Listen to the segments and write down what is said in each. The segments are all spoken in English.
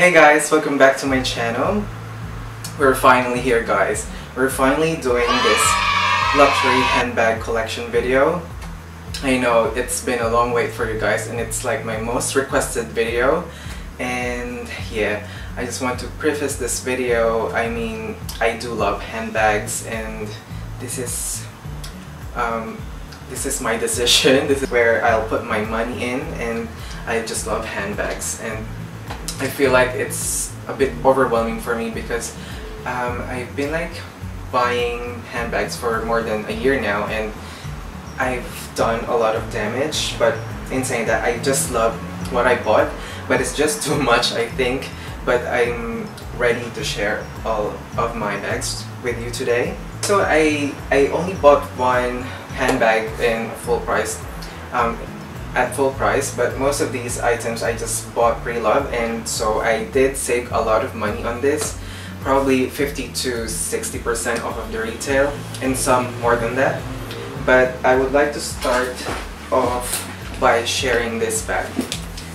Hey guys, welcome back to my channel. We're finally here, guys. We're finally doing this luxury handbag collection video. I know it's been a long wait for you guys and it's like my most requested video. And yeah, I just want to preface this video. I mean, I do love handbags and this is my decision. This is where I'll put my money in, and I just love handbags. And I feel like it's a bit overwhelming for me because I've been like buying handbags for more than a year now and I've done a lot of damage, but in saying that, I just love what I bought, but it's just too much, I think. But I'm ready to share all of my bags with you today. So I only bought one handbag in full price, at full price, but most of these items I just bought pre-loved, and so I did save a lot of money on this, probably 50 to 60% off of the retail, and some more than that. But I would like to start off by sharing this bag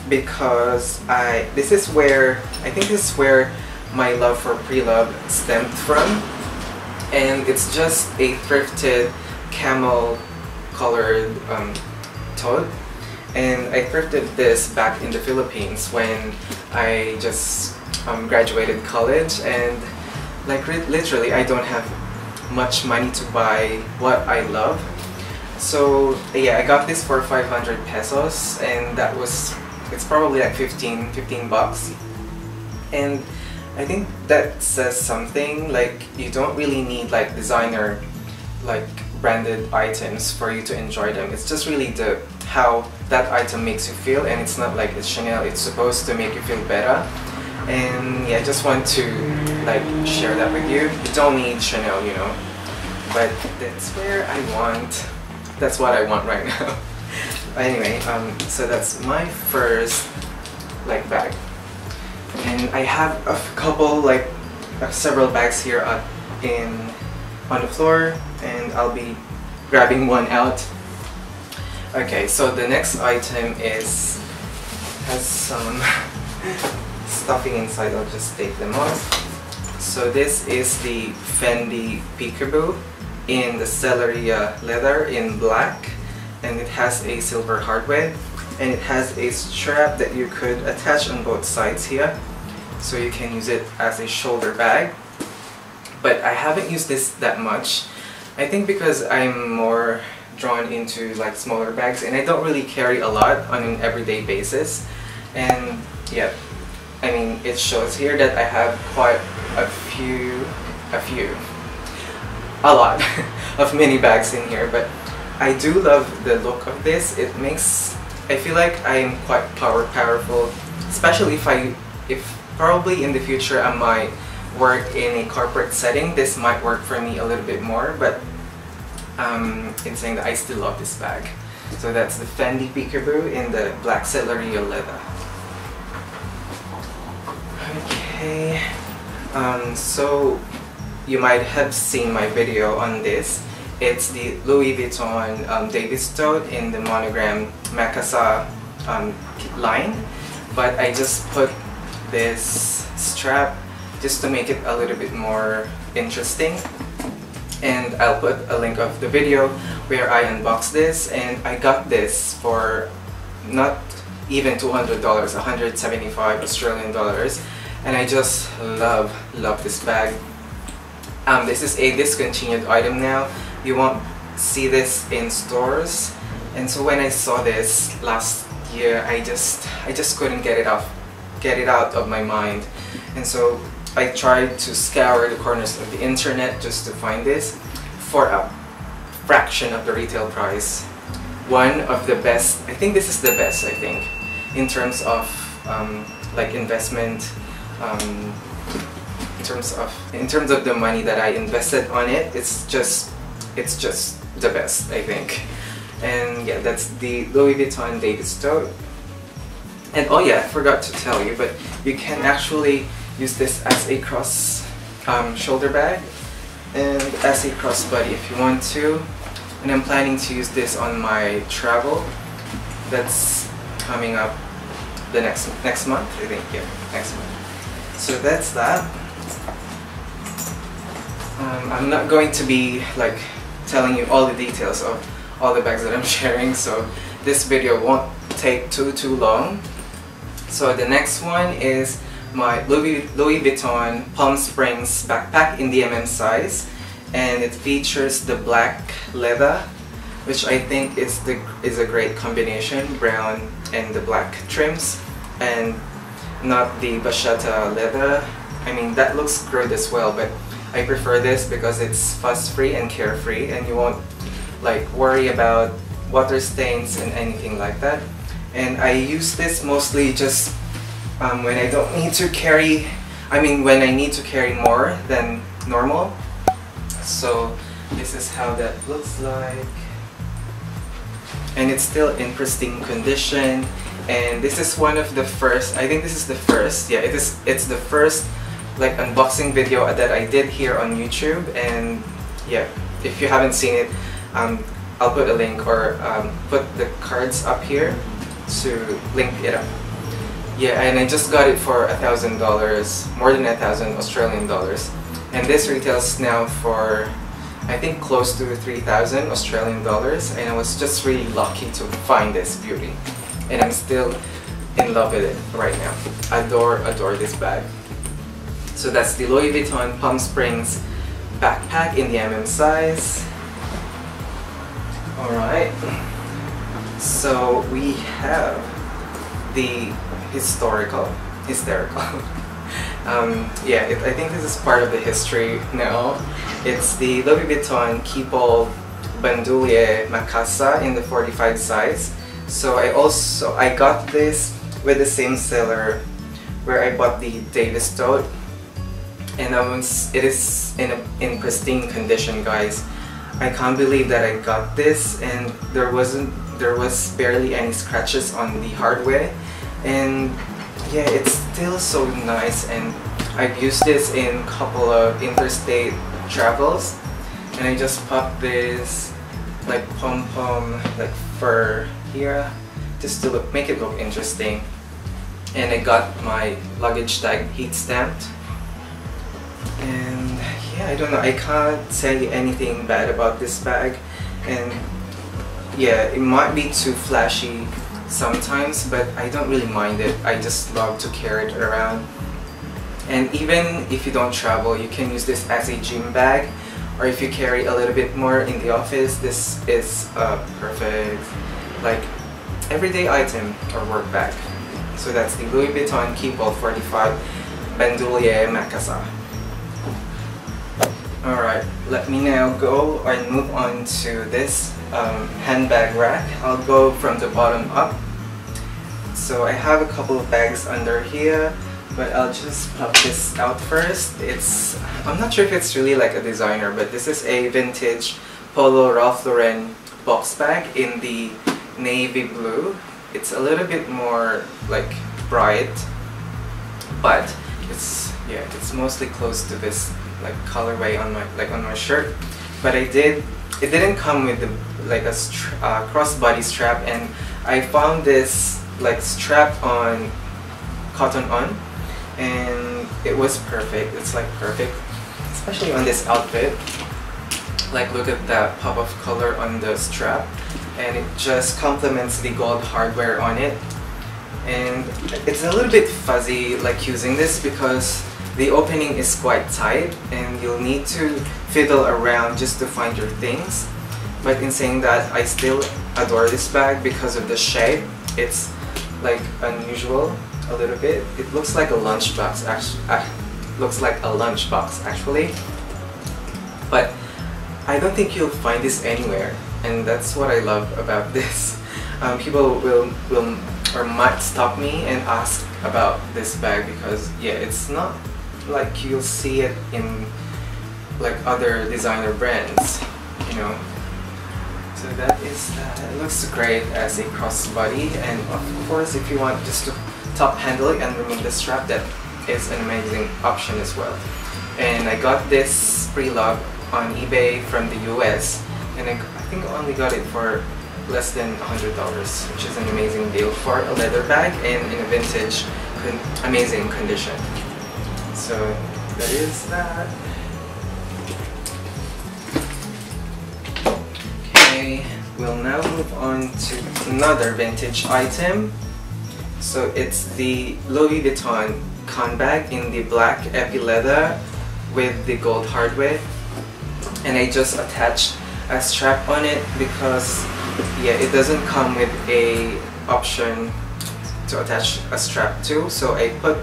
because I think this is where my love for pre-loved stemmed from, and it's just a thrifted camel colored tote. And I thrifted this back in the Philippines when I just graduated college, and like literally I don't have much money to buy what I love. So yeah, I got this for 500 pesos, and it's probably like 15 bucks. And I think that says something. Like, you don't really need like designer, like branded items for you to enjoy them. It's just really how that item makes you feel, and it's not like it's Chanel, it's supposed to make you feel better. And yeah, I just want to like share that with you. You don't need Chanel, you know, but that's what I want right now. Anyway, so that's my first like bag, and I have a couple like several bags here on the floor, and I'll be grabbing one out. Okay, so the next item has some stuffing inside. I'll just take them off. So this is the Fendi Peekaboo in the celery leather in black, and it has a silver hardware, and it has a strap that you could attach on both sides here, so you can use it as a shoulder bag. But I haven't used this that much, I think because I'm more drawn into like smaller bags and I don't really carry a lot on an everyday basis. And yeah, I mean, it shows here that I have quite a lot of mini bags in here, but I do love the look of this. I feel like I'm quite powerful, especially if probably in the future I might work in a corporate setting. This might work for me a little bit more, but in saying that, I still love this bag. So that's the Fendi Peekaboo in the black celery leather. Okay, so you might have seen my video on this. It's the Louis Vuitton Davis tote in the monogram Macassar line, but I just put this strap just to make it a little bit more interesting. And I'll put a link of the video where I unboxed this, and I got this for not even $200, 175 Australian dollars, and I just love this bag. This is a discontinued item now. You won't see this in stores, and so when I saw this last year, I just couldn't get it out of my mind. And so I tried to scour the corners of the internet just to find this for a fraction of the retail price. One of the best, I think this is the best, I think, in terms of like investment, in terms of the money that I invested on it. It's just the best, I think. And yeah, that's the Louis Vuitton Davis tote. And oh yeah, I forgot to tell you, but you can actually use this as a cross shoulder bag and as a crossbody if you want to. And I'm planning to use this on my travel that's coming up the next month, I think. Yeah, next month. So that's that. I'm not going to be like telling you all the details of all the bags that I'm sharing, so this video won't take too long. So the next one is my Louis Vuitton Palm Springs backpack in the size, and it features the black leather, which I think is a great combination, brown and the black trims, and not the bachata leather. I mean, that looks good as well, but I prefer this because it's fuss-free and carefree, and you won't like worry about water stains and anything like that. And I use this mostly just when I don't need to carry, when I need to carry more than normal. So this is how that looks like, and it's still in pristine condition. And this is one of the first, I think this is the first, yeah, it's the first like unboxing video that I did here on YouTube. And yeah, if you haven't seen it, I'll put a link, or put the cards up here to link it up. Yeah, and I just got it for $1,000, more than 1,000 Australian dollars, and this retails now for I think close to 3,000 Australian dollars, and I was just really lucky to find this beauty, and I'm still in love with it right now. Adore this bag. So that's the Louis Vuitton Palm Springs backpack in the size. Alright, so we have the hysterical. Yeah, I think this is part of the history now. It's the Louis Vuitton Keepall Bandoulier Macassar in the 45 size. So I got this with the same seller where I bought the Davis tote, and it is in pristine condition, guys. I can't believe that I got this, and there was barely any scratches on the hardware, and yeah, it's still so nice. And I've used this in a couple of interstate travels, and I just popped this like pom-pom like fur here just to make it look interesting. And I got my luggage tag heat stamped, and yeah, I don't know, I can't say anything bad about this bag. And yeah, it might be too flashy sometimes, but I don't really mind it. I just love to carry it around. And even if you don't travel, you can use this as a gym bag, or if you carry a little bit more in the office, this is a perfect like everyday item or work bag. So that's the Louis Vuitton Keepall 45 Bandoulier Macassar. Alright, let me now go and move on to this handbag rack. I'll go from the bottom up. So I have a couple of bags under here, but I'll just pop this out first. I'm not sure if it's really like a designer, but this is a vintage Polo Ralph Lauren box bag in the navy blue. It's a little bit more like bright, but it's mostly close to this like colorway on my shirt. But it didn't come with like a crossbody strap, and I found this like strap on cotton on, and it was perfect. It's like perfect, especially on this outfit. Like, look at that pop of color on the strap, and it just complements the gold hardware on it. And it's a little bit fuzzy like using this because the opening is quite tight, and you'll need to fiddle around just to find your things. But in saying that, I still adore this bag because of the shape. It's like unusual a little bit. It looks like a lunchbox actually. But I don't think you'll find this anywhere, and that's what I love about this. People will or might stop me and ask about this bag because yeah, it's not like you'll see it in like other designer brands, you know. So that is that. It looks great as a crossbody, and of course if you want just to top handle it and remove the strap, that is an amazing option as well. And I got this pre-lug on eBay from the US, and I think I only got it for less than $100, which is an amazing deal for a leather bag and in a vintage amazing condition. So that is that. Okay, we'll now move on to another vintage item. So it's the Louis Vuitton handbag in the black epi leather with the gold hardware, and I just attached a strap on it because yeah, it doesn't come with a option to attach a strap to, so I put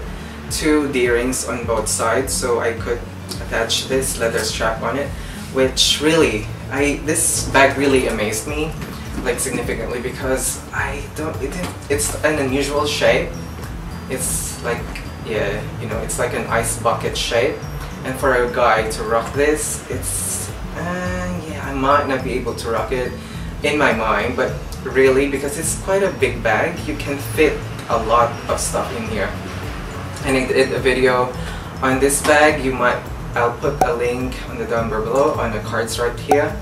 two D-rings on both sides so I could attach this leather strap on it, which really, this bag really amazed me, like significantly, because it's an unusual shape. It's like, yeah, you know, it's like an ice bucket shape, and for a guy to rock this, it's yeah, I might not be able to rock it in my mind, but really, because it's quite a big bag, you can fit a lot of stuff in here. And I did a video on this bag. I'll put a link on the down below on the cards right here.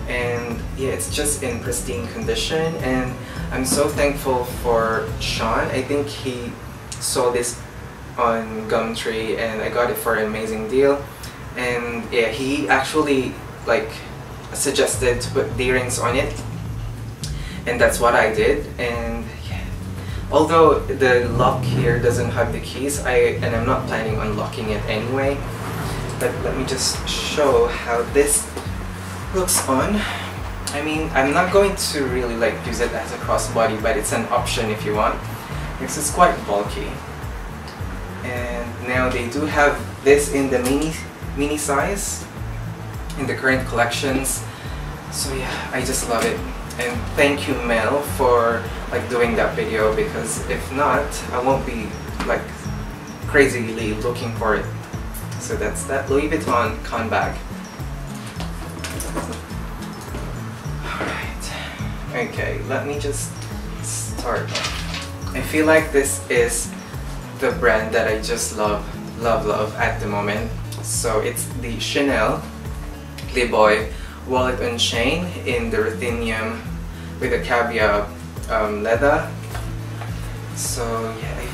And yeah, it's just in pristine condition, and I'm so thankful for Sean. I think he sold this on Gumtree and I got it for an amazing deal. And yeah, he actually like suggested to put D-rings on it, and that's what I did. And yeah, although the lock here doesn't have the keys, and I'm not planning on locking it anyway, but let me just show how this looks on. I mean, I'm not going to really like use it as a crossbody, but it's an option if you want, because it's quite bulky. And now they do have this in the mini size in the current collections. So yeah, I just love it. And thank you, Mel, for like doing that video, because if not, I won't be like crazily looking for it. So that's that Louis Vuitton handbag. Alright, okay, let me just start. I feel like this is the brand that I just love at the moment. So it's the Chanel Playboy wallet and chain in the ruthenium with a caviar leather. So yeah,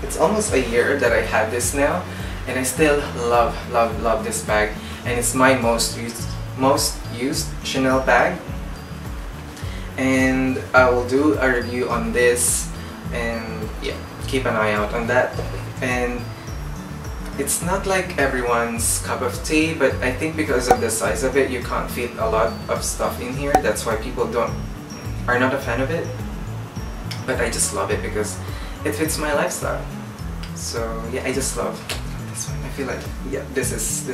it's almost a year that I have this now, and I still love this bag, and it's my most used Chanel bag. And I will do a review on this, and yeah, keep an eye out on that. And it's not like everyone's cup of tea, but I think because of the size of it, you can't fit a lot of stuff in here. That's why people are not a fan of it. But I just love it because it fits my lifestyle. So yeah, I just love this one. I feel like yeah, this is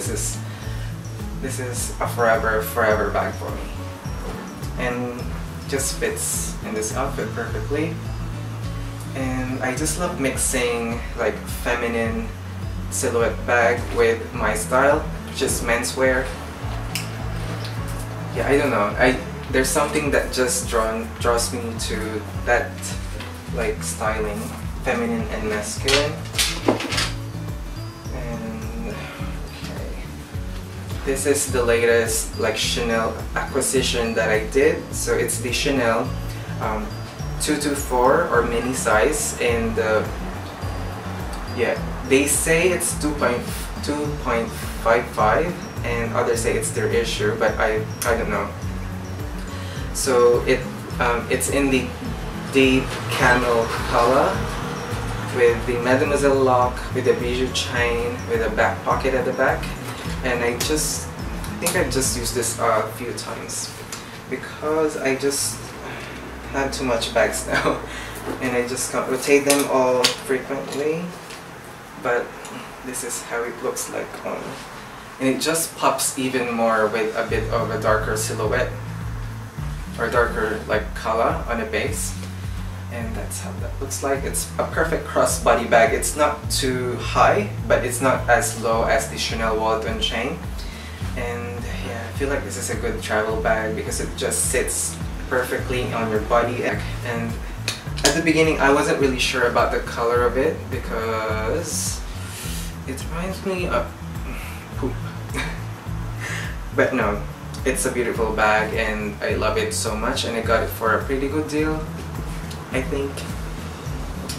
a forever bag for me, and just fits in this outfit perfectly. And I just love mixing like feminine silhouette bag with my style, which is menswear. Yeah, I don't know. There's something that just draws me to that like styling, feminine and masculine. And okay, this is the latest like Chanel acquisition that I did. So it's the Chanel 224 or mini size, and yeah, they say it's 2.55 and others say it's their issue, but I don't know. So it's in the deep camel color with the Mademoiselle lock, with a bijou chain, with a back pocket at the back. And I think I've just used this a few times because I just have too much bags now, and I just can't rotate them all frequently. But this is how it looks like on, and it just pops even more with a bit of a darker silhouette or darker like color on the base, and that's how that looks like. It's a perfect crossbody bag. It's not too high, but it's not as low as the Chanel Walden chain. And yeah, I feel like this is a good travel bag because it just sits perfectly on your body. And at the beginning, I wasn't really sure about the color of it because it reminds me of poop. But no, it's a beautiful bag and I love it so much, and I got it for a pretty good deal, I think.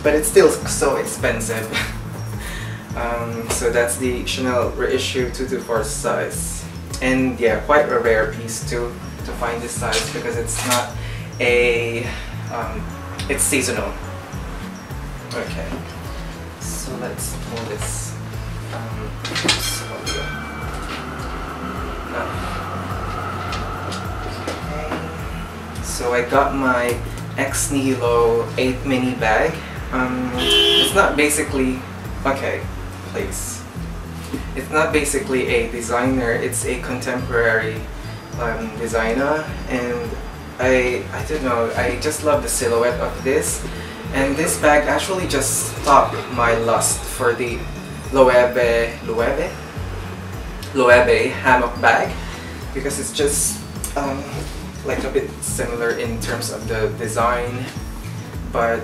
But it's still so expensive. So that's the Chanel reissue 224 size, and yeah, quite a rare piece too to find this size because it's not a it's seasonal. Okay, so let's pull this. So I got my exnihilo 8 mini bag. It's not basically, okay, please. It's not basically a designer, it's a contemporary designer, and I don't know, I just love the silhouette of this. And this bag actually just stopped my lust for the Loewe hammock bag because it's just like a bit similar in terms of the design, but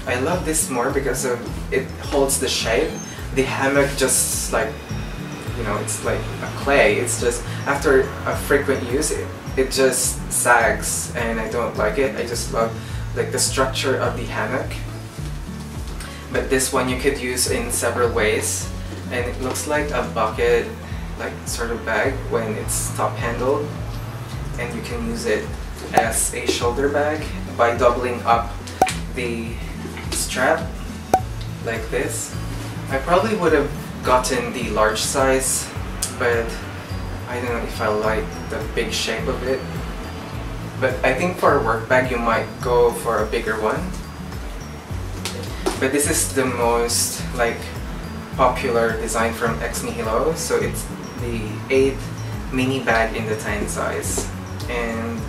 I love this more because of it holds the shape. The hammock just like, you know, it's like a clay. It's just after a frequent use it just sags and I don't like it. I just love like the structure of the hammock. But this one you could use in several ways, and it looks like a bucket like sort of bag when it's top handled, and you can use it as a shoulder bag by doubling up the strap like this. I probably would have gotten the large size, but I don't know if I like the big shape of it. But I think for a work bag you might go for a bigger one. But this is the most like popular design from exnihilo, so it's the 8 mini bag in the tiny size, and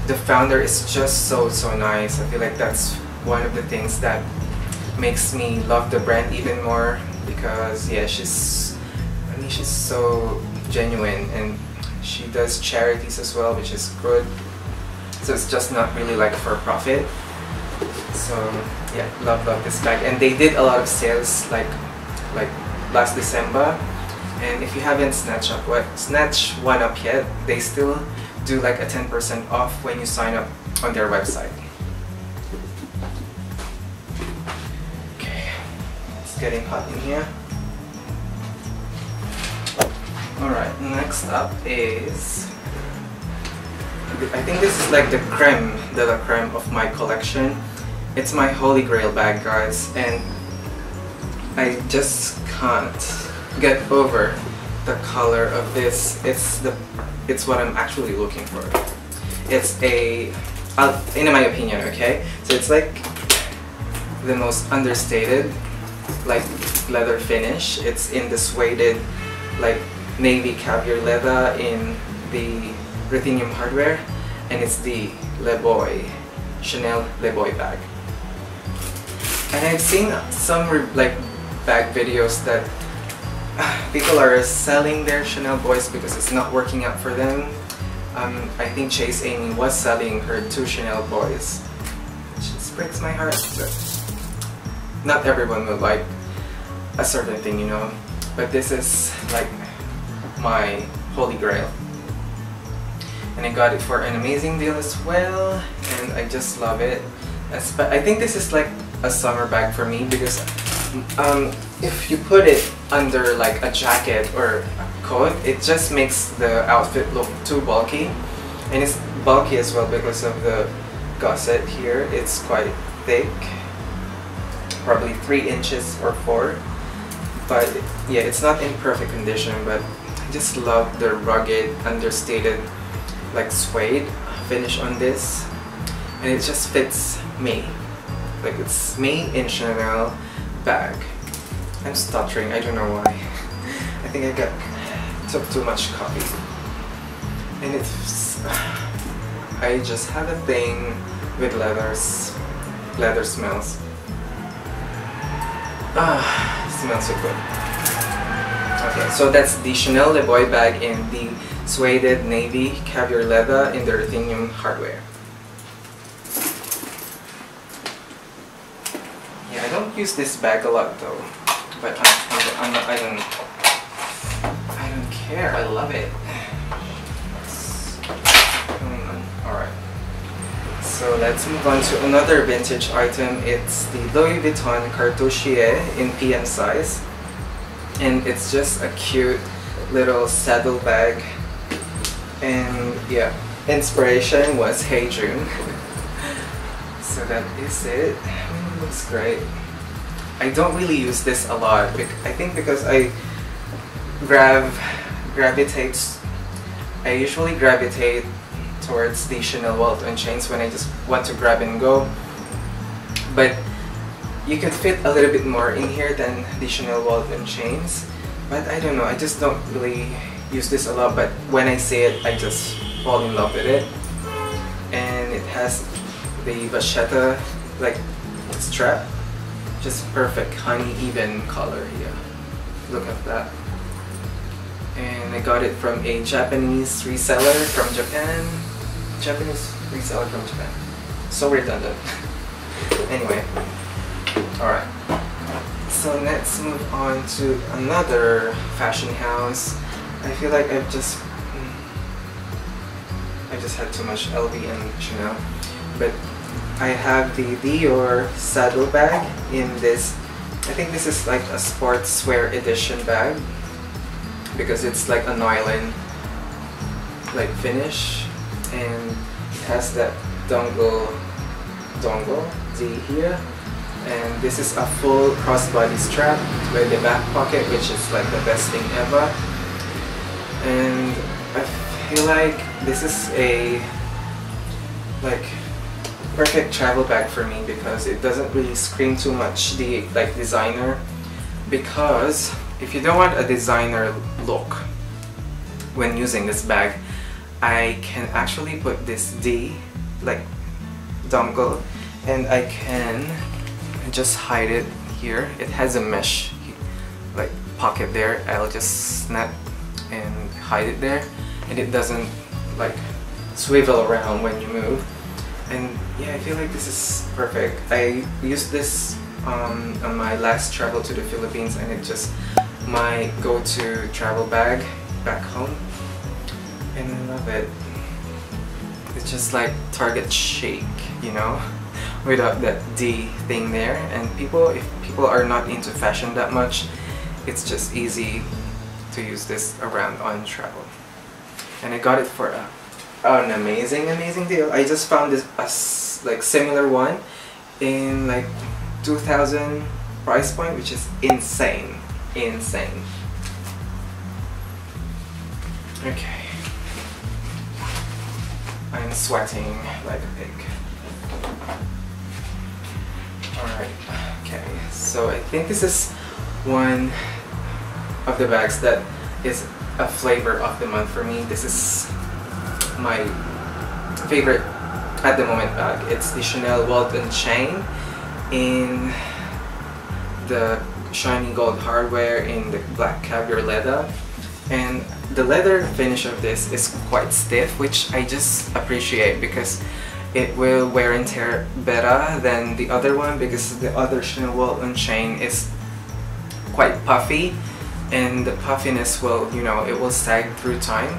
the founder is just so nice. I feel like that's one of the things that makes me love the brand even more because yeah, she's so genuine, and she does charities as well, which is good. So it's just not really like for profit. So yeah, love this bag, and they did a lot of sales like last December. And if you haven't snatched one up yet, they still do like a 10% off when you sign up on their website. Okay, it's getting hot in here. Alright, next up is, I think this is like the creme de la creme of my collection. It's my holy grail bag, guys, and I just can't get over the color of this. It's what I'm actually looking for. It's a, in my opinion, okay? So it's like the most understated, like leather finish. It's in the suede, like navy caviar leather in the ruthenium hardware, and it's the Le Boy, Chanel Le Boy bag. And I've seen some like bag videos that people are selling their Chanel boys because it's not working out for them. I think Chase Amy was selling her 2 Chanel boys. It just breaks my heart. But not everyone will like a certain thing, you know. But this is like my holy grail. And I got it for an amazing deal as well, and I just love it. I think this is like a summer bag for me because if you put it under like a jacket or a coat, it just makes the outfit look too bulky, and it's bulky as well because of the gusset here. It's quite thick, probably 3 inches or 4, but yeah, it's not in perfect condition, but I just love the rugged, understated like suede finish on this, and it just fits me. Like it's me in Chanel bag. I'm stuttering, I don't know why. I think I took too much coffee. And I just have a thing with leather smells. Smells so good. Okay, so that's the Chanel Le Boy bag in the suede navy caviar leather in the ruthenium hardware. Yeah, I don't use this bag a lot though, but I don't care. I love it. Alright, So let's move on to another vintage item. It's the Louis Vuitton Cartouchiere in PM size. And it's just a cute little saddlebag. And yeah, inspiration was Hey June. So that is it. It looks great. I don't really use this a lot. I think because I usually gravitate towards the Chanel Walden chains when I just want to grab and go. But you can fit a little bit more in here than the Chanel Walden chains. But I don't know, I just don't really use this a lot, but when I see it, I just fall in love with it. And it has the vachetta like strap, just perfect honey even color here. Look at that. And I got it from a Japanese reseller from Japan. So redundant. Anyway, alright. So let's move on to another fashion house. I feel like I've just had too much LV and Chanel. But I have the Dior Saddlebag in this. I think this is like a sportswear edition bag because it's like a nylon like finish, and it has that dongle D here, and this is a full crossbody strap with the back pocket, which is like the best thing ever. And I feel like this is a like perfect travel bag for me because it doesn't really scream too much the like designer, because if you don't want a designer look when using this bag, I can actually put this D like dongle and I can just hide it here. It has a mesh like pocket there. I'll just snap and hide it there, and it doesn't like swivel around when you move. And yeah, I feel like this is perfect. I used this on my last travel to the Philippines, and it's just my go-to travel bag back home, and I love it. It's just like Target chic, you know, without that D thing there. And if people are not into fashion that much, it's just easy to use this around on travel. And I got it for an amazing deal. I just found this like similar one in like 2,000 price point, which is insane. Okay, I'm sweating like a pig. Alright, okay, so I think this is one of the bags that is a flavor of the month for me. This is my favorite at the moment bag. It's the Chanel Walden chain in the shiny gold hardware in the black caviar leather, and the leather finish of this is quite stiff, which I just appreciate because it will wear and tear better than the other one, because the other Chanel Walden chain is quite puffy, and the puffiness will, you know, it will sag through time.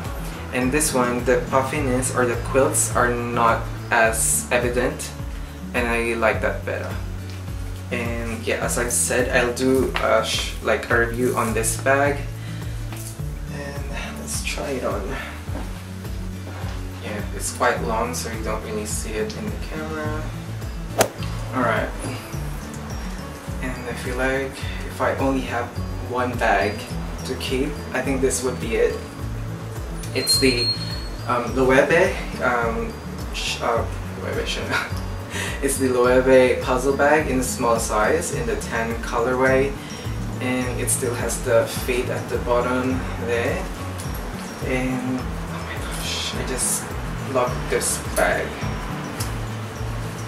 And this one, the puffiness or the quilts are not as evident, and I like that better. And yeah, as I said, I'll do like a review on this bag, and let's try it on. Yeah, it's quite long, so you don't really see it in the camera. Alright, and I feel like if I only have one bag to keep, I think this would be it. It's the Loewe it's the Loewe puzzle bag in a small size in the tan colorway, and it still has the feet at the bottom there. And oh my gosh, I just love this bag.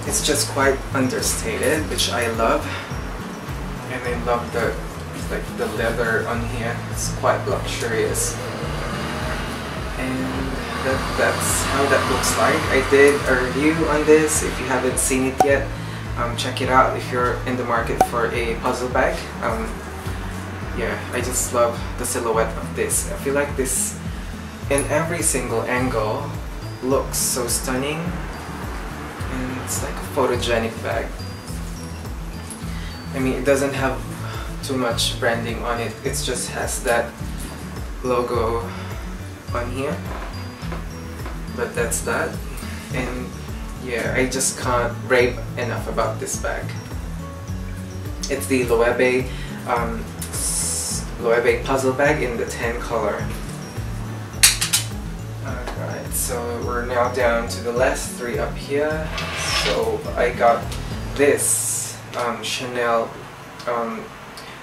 It's just quite understated, which I love, and I love the leather on here. It's quite luxurious. And that's how that looks like. I did a review on this. If you haven't seen it yet, check it out if you're in the market for a puzzle bag. Yeah, I just love the silhouette of this. I feel like this, in every single angle, looks so stunning. And It's like a photogenic bag. I mean, it doesn't have too much branding on it. It just has that logo on here. But that's that. And yeah, I just can't rave enough about this bag. It's the Loewe puzzle bag in the tan color. Alright, so we're now down to the last three up here. So I got this Chanel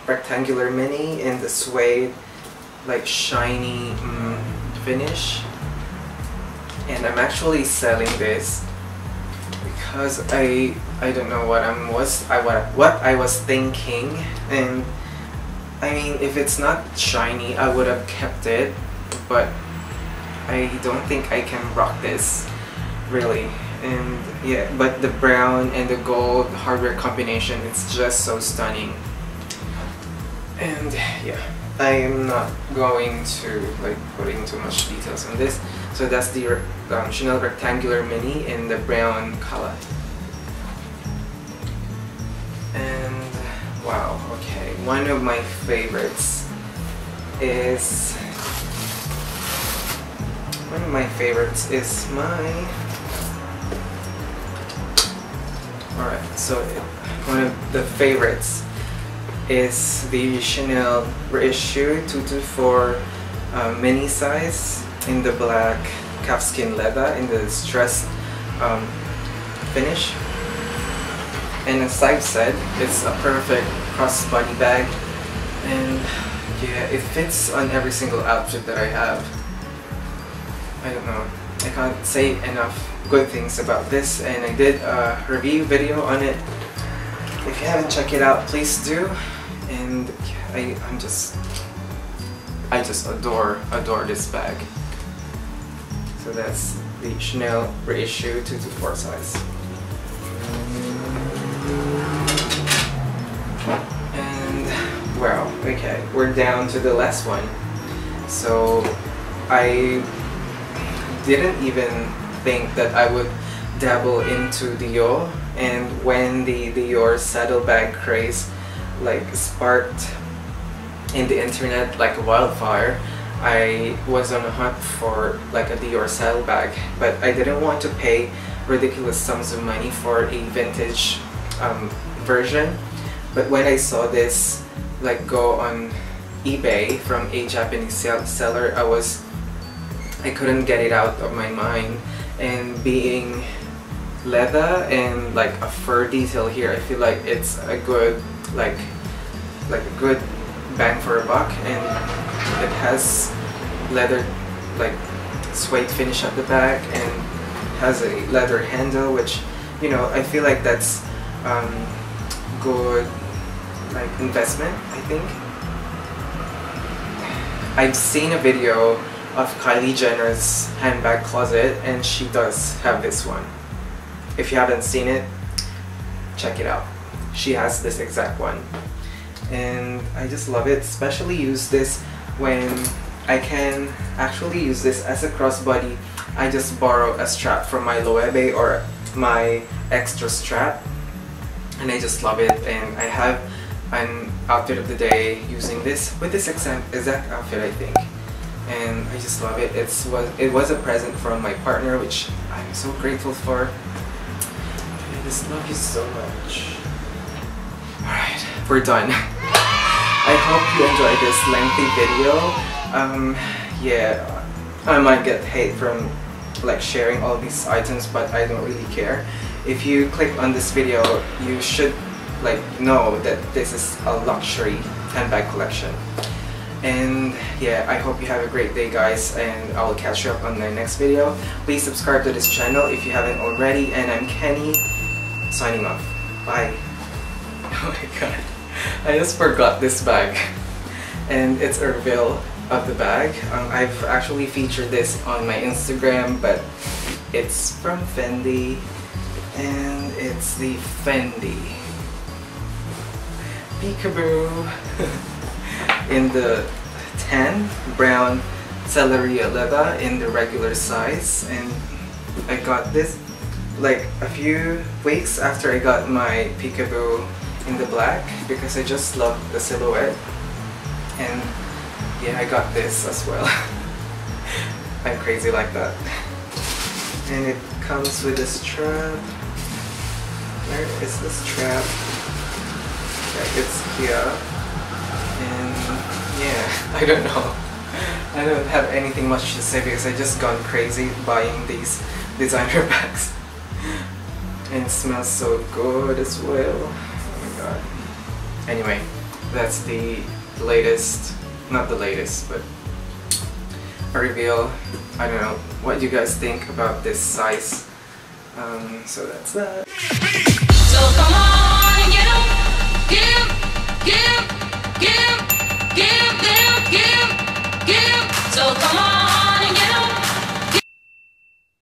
rectangular mini in the suede, like shiny finish. And I'm actually selling this because I don't know what I was thinking, and I mean, if it's not shiny I would have kept it, but I don't think I can rock this really. And yeah, but the brown and the gold hardware combination, it's just so stunning. And yeah, I am not going to like putting too much details on this. So that's the Chanel rectangular mini in the brown color. And wow, okay, one of my favorites is my alright, so one of the favorites is the Chanel reissue 224 mini size in the black calfskin leather in the stressed finish. And as I've said, it's a perfect crossbody bag, and yeah, it fits on every single outfit that I have. I don't know, I can't say enough good things about this, and I did a review video on it. If you haven't checked it out, please do. And I just adore this bag. So that's the Chanel reissue 224 size. And well, okay, we're down to the last one. So I didn't even think that I would dabble into Dior, and when the Dior Saddlebag craze like sparked in the internet like a wildfire, I was on a hunt for like a Dior Saddlebag, but I didn't want to pay ridiculous sums of money for a vintage version. But when I saw this like go on eBay from a Japanese seller, I couldn't get it out of my mind. And being leather and like a fur detail here, I feel like it's a good like a good bang for a buck. And it has leather like suede finish at the back and has a leather handle, which, you know, I feel like that's good like investment, I think. I've seen a video of Kylie Jenner's handbag closet, and she does have this one. If you haven't seen it, check it out. She has this exact one, and I just love it. Especially use this when I can actually use this as a crossbody. I just borrow a strap from my Loewe or my extra strap, and I just love it. And I have an outfit of the day using this with this exact outfit, I think. And I just love it. It was a present from my partner, which I'm so grateful for. I just love you so much. Alright, we're done. I hope you enjoyed this lengthy video. Yeah, I might get hate from like sharing all these items, but I don't really care. If you click on this video, you should like know that this is a luxury handbag collection. And yeah, I hope you have a great day, guys, and I will catch you up on my next video. Please subscribe to this channel if you haven't already, and I'm Kenny, signing off. Bye. Oh my god, I just forgot this bag, and it's a reveal of the bag. I've actually featured this on my Instagram, but it's from Fendi, and it's the Fendi Peekaboo in the tan brown celery leather in the regular size. And I got this like a few weeks after I got my Peekaboo in the black because I just love the silhouette. And yeah, I got this as well. I'm crazy like that. And it comes with a strap. Where is the strap? Yeah, it's here. And yeah, I don't know. I don't have anything much to say because I just gone crazy buying these designer bags. And it smells so good as well. Oh my god. Anyway, that's the latest, not the latest, but a reveal. I don't know what you guys think about this size. So that's that. So come on.